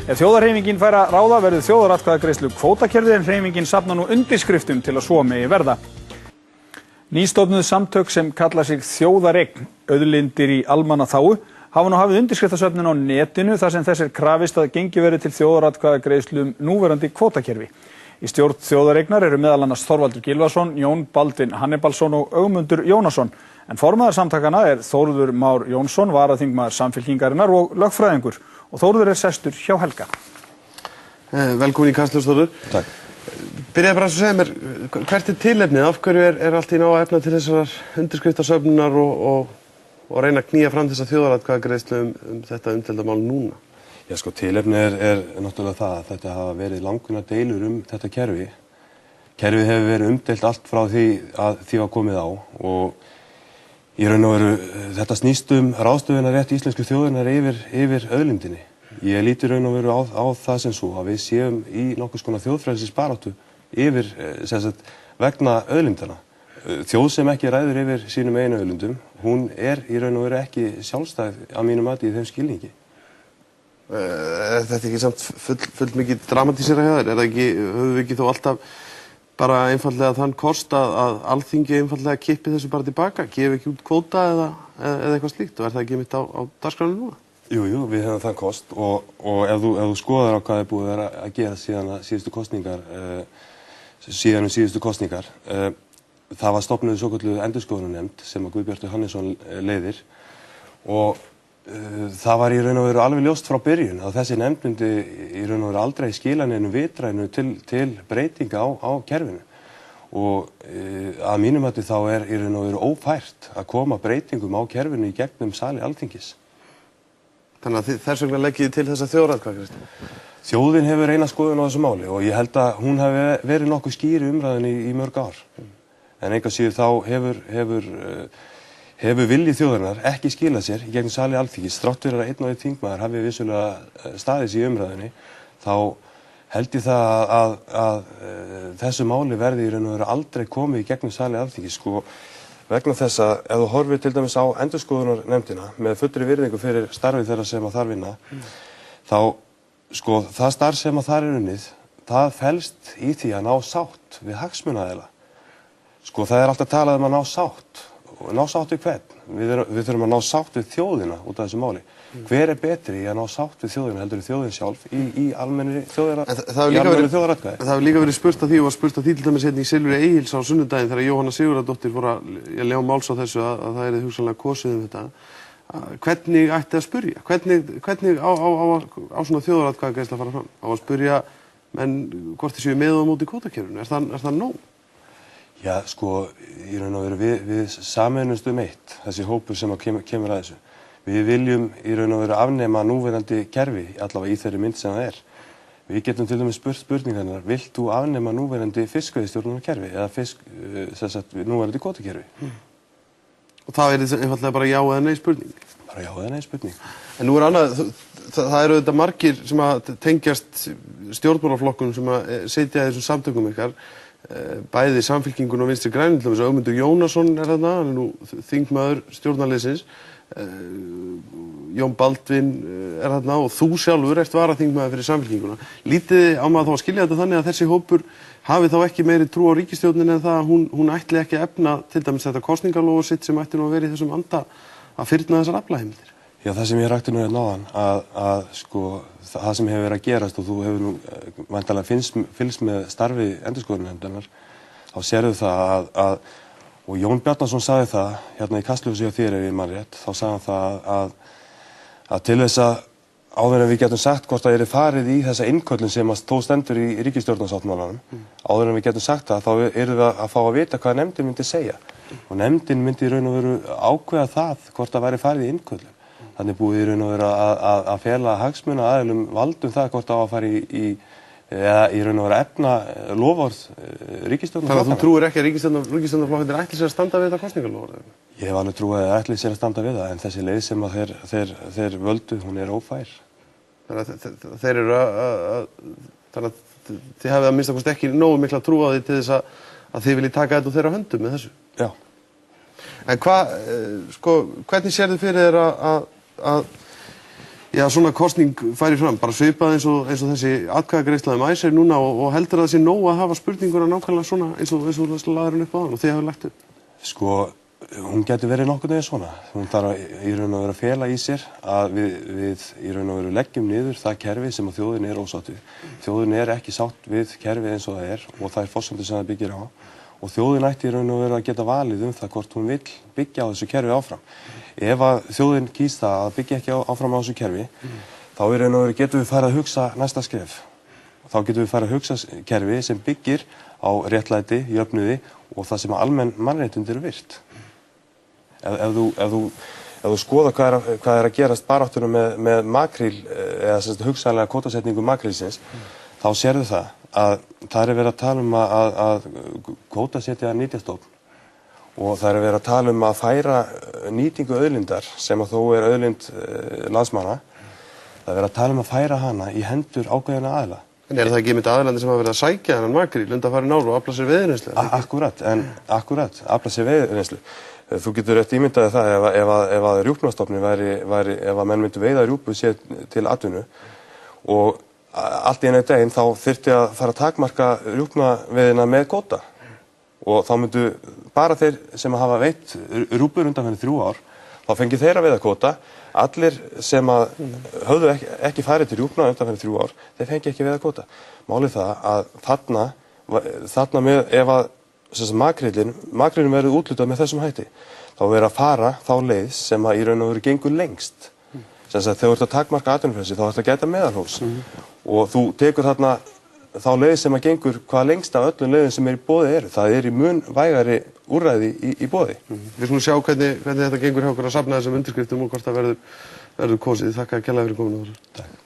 Ef þjóðarhreyfingin fær að ráða verður þjóðaratkvæðagreiðslu kvótakerfið en hreyfingin safnar nú undirskriftum til að svo megi verða. Nýstofnuð samtök sem kalla sig Þjóðareign, auðlindir í almannaþágu, hafa nú hafið undirskriftasöfnun á netinu þar sem þess krafist að gengið verði til þjóðaratkvæðagreiðslu núverandi kvótakerfi. Í stjórn Þjóðareignar eru meðal annars Þorvaldur Gylfason, Jón Baldvin Hannibalsson og Ögmundur Jónasson. En formaður samtakana er Þórður Már Jónsson, varaþingmaður Samfylkingarinnar og lögfræðingur. Og Þórður er sestur hjá Helga. Velkomin í Kastljós, Þórður. Takk. Byrjaði bara að segja mér, hvert er tilefnið? Af hverju er allt í ná að efna til þessar undirskriftasöfnunar og reyna að knýja fram þessa þjóðaratkvæðagreiðslu þetta umdeilda mál núna? Já, sko, tilefnið er náttúrulega það að þetta hafa verið langvinnar deilur þetta kerfi. Kerfið hefur verið umdeilt allt frá því að því var komið á og í raun og veru þetta snýst ráðstöfunarrétt íslensku þjóðarinnar yfir auðlindinni. Ég líti raun og veru á það sem svo að við séum í nokkurs konar þjóðfrelsisbaráttu yfir vegna auðlindana. Þjóð sem ekki ræður yfir sínum eigin auðlindum, hún er í raun og veru ekki sjálfstæð að mínu mati í þeim skilningi. Þetta ekki samt full mikið dramatísera hjá þér? Höfum við ekki þó alltaf bara einfallega þann kost að Alþingi einfallega kippi þessu bara tilbaka, gefi ekki út kvóta eða eitthvað slíkt og er það ekki mitt á dagskránni núna? Jú, við hefum þann kost og ef þú skoðar á hvað er búið að gera síðan síðustu kosningar, það var stofnuð svokölluð endurskoðunarnefnd sem að Guðbjartur Hannesson leiðir og það var í raun og veru alveg ljóst frá byrjun að þessi nefnd myndi í raun og veru aldrei skila neinum vitrænu til breytinga á kerfinu og að mínum mati þá er í raun og veru ófært að koma breytingum á kerfinu í gegnum sali Alþingis. Þannig að þess vegna leggið þið til þessa þjóðaratkvæðagreiðslu? Þjóðin hefur eina skoðun á þessu máli og ég held að hún hafi verið nokkuð skýr í umræðunni í mörg ár. En engu að síður þá hefur vilji þjóðarinnar ekki skilað sér í gegnum sali Alþingis. Þrátt fyrir að einn og einn þingmaður hafi vissulega staðið sig í umræðunni, þá held ég það að þessu máli verði í raun og veru aldrei komið í gegnum sali Alþingis. Sko, vegna þess að ef þú horfir til dæmis á endurskoðunarnefndina með fullri virðingu fyrir starfið þeirra sem að þar vinna, þá sko það starf sem að þar er unnið, það felst í því að ná sátt við hagsmunaaðila. Sko það er alltaf talað að ná sátt. Ná sátt við hvern? Við þurfum að ná sátt við þjóðina út af þessu máli. Hver er betri í að ná sátt við þjóðina heldur þjóðin sjálf í almennri þjóðaratkvæði? Það hefur líka verið spurt að því og var spurt að því til dæmis hérna í Silfri Egils á sunnudaginn þegar Jóhanna Sigurðardóttir fór að ljá máls á þessu að það er hugsanlega kosið þetta. Hvernig ætti að spyrja? Hvernig á svona þjóðaratkvæðagreiðsla að fara fram? Á að spyrja menn hvort þið séu með og á móti kvótakerfinu? Er það nóg? Já, sko, í raun og veru við sameinumst eitt, þessi hópur sem kemur að þessu. Við viljum í raun og veru afnema núverandi kerfi, allavega í þeirri mynd sem það er. Við getum til dæmis spurt spurningarnar, vilt þú afnema núverandi fiskveiðistjórnunarkerfi eða núverandi kvótakerfi? Og það er einfallega bara já eða nei spurning? Bara já eða nei spurning. En nú er annað, það eru þetta margir sem að tengjast stjórnmálaflokkunum sem að sitja í þessum samtökum ykkar, bæði Samfylkingun og Vinstri Grænum, til dæmis Ögmundur Jónasson er þarna, hann er nú þingmaður stjórnarliðsins, Jón Baldvin er þarna og þú sjálfur ert varaþingmaður fyrir Samfylkinguna. Lítið á maður þá að skilja þetta þannig að þessi hópur hafi þá ekki meiri trú á ríkisstjórninni en það að hún ætli ekki að efna til dæmis þetta kosningaloforð sitt sem ætti nú að vera í þessum anda að fyrna þessar aflaheimildir? Já, það sem ég rakti nú náðan að sko það sem hefur verið að gerast og þú hefur nú væntanlega fylgst með starfi endurskoðunarnefndarinnar, þá sérðu það að og Jón Bjarnason sagði það hérna í Kastljósi hjá þér ef ég man rétt, þá sagði hann það að til þess að áður en við getum sagt hvort það farið í þessa innköllun sem þó stendur í ríkisstjórnarsáttmálanum, áður en við getum sagt það, þá erum við að fá að vita hvað nefndin myndi segja. Og nefndin myndi í raun og veru ákveða það hvort það væri farið í innköllun. Þannig búið í raun og veru að fela hagsmunaaðilum valdum það hvort það á að fara eða í raun og veru efna loforð ríkisstjórnarflokkanna. Þannig að þú trúir ekki að ríkisstjórnarflokkarnir ætli sér að standa við þetta kosningaloforð? Ég hef alveg trúið að þeir ætli sér að standa við það, en þessi leið sem að þeir völdu, hún er ófær. Þannig að þeir eru þannig að þið hafið að minnsta kosti ekki nógu mikla trú á því til þess að þið viljið taka þetta úr þeirra höndum með þessu? Já. En hvernig sérðu fyrir þér að Já, svona kosning færi fram, bara svipað eins og þessi atkvæðagreiðsla Æsir núna og heldur það sé nóg að hafa spurninguna nákvæmlega svona eins og laður hann upp á hann og þið hafa lagt upp? Sko, hún getur verið nokkuð eða svona. Hún þarf í raun og veru að fela í sér að við í raun og veru leggjum niður það kerfi sem að þjóðin ósátt við. Þjóðin ekki sátt við kerfið eins og það og það forsendur sem það byggir á. Og þjóðin ætti í raun og veru að geta valið það hvort hún vill byggja á þessu kerfi áfram. Ef að þjóðin kýs það að byggja ekki áfram á þessu kerfi, þá í raun og veru getum við farið að hugsa næsta skref. Þá getum við farið að hugsa kerfi sem byggir á réttlæti, jöfnuði og það sem almenn mannréttindi eru virt. Ef þú skoðar hvað að gerast baráttunum með makríl eða hugsanlega kvótasetningu makrílsins, þá sérðu það að það verið að tala um að kvótasetja nytjastofn og það verið að tala um að færa nýtingu auðlindar sem að þó auðlind landsmanna, það verið að tala um að færa hana í hendur ákveðina aðila. En það ekki einmitt aðilandi sem hafa verið að sækja þennan makríl undanfarin ár og afla sér veiðireynslu? Akkúrat, afla sér veiðireynslu. Þú getur rétt ímyndaði það ef að rjúpnastofni ef að menn myndu veiða rjúpu sér til atvinnu og allt í einu daginn þá þyrfti að fara að takmarka rjúpnaveiðina með kvóta og þá myndu bara þeir sem hafa veitt rjúpur undanfarin 3 ár, þá fengi þeir að veiða kvóta. Allir sem að höfðu ekki farið til rjúpna undanfarin 3 ár, þeir fengi ekki veiða kvóta. Málið það að þarna með ef að makrílinn verður úthlutað með þessum hætti, þá verður að fara þá leið sem að í raun og veru gengur lengst. Þegar þú ert að takmarka atvinnufrelsi, þá ert að gæta meðalhófs og þú tekur þarna þá leið sem að gengur hvað lengst af öllum leiðin sem í boði eru. Það í mun vægari úrræði í boði. Við skulum sjá hvernig þetta gengur hjá okkur að safna þessum undirskriftum og hvort það verður kosið. Þakka kærlega fyrir komuna. Takk.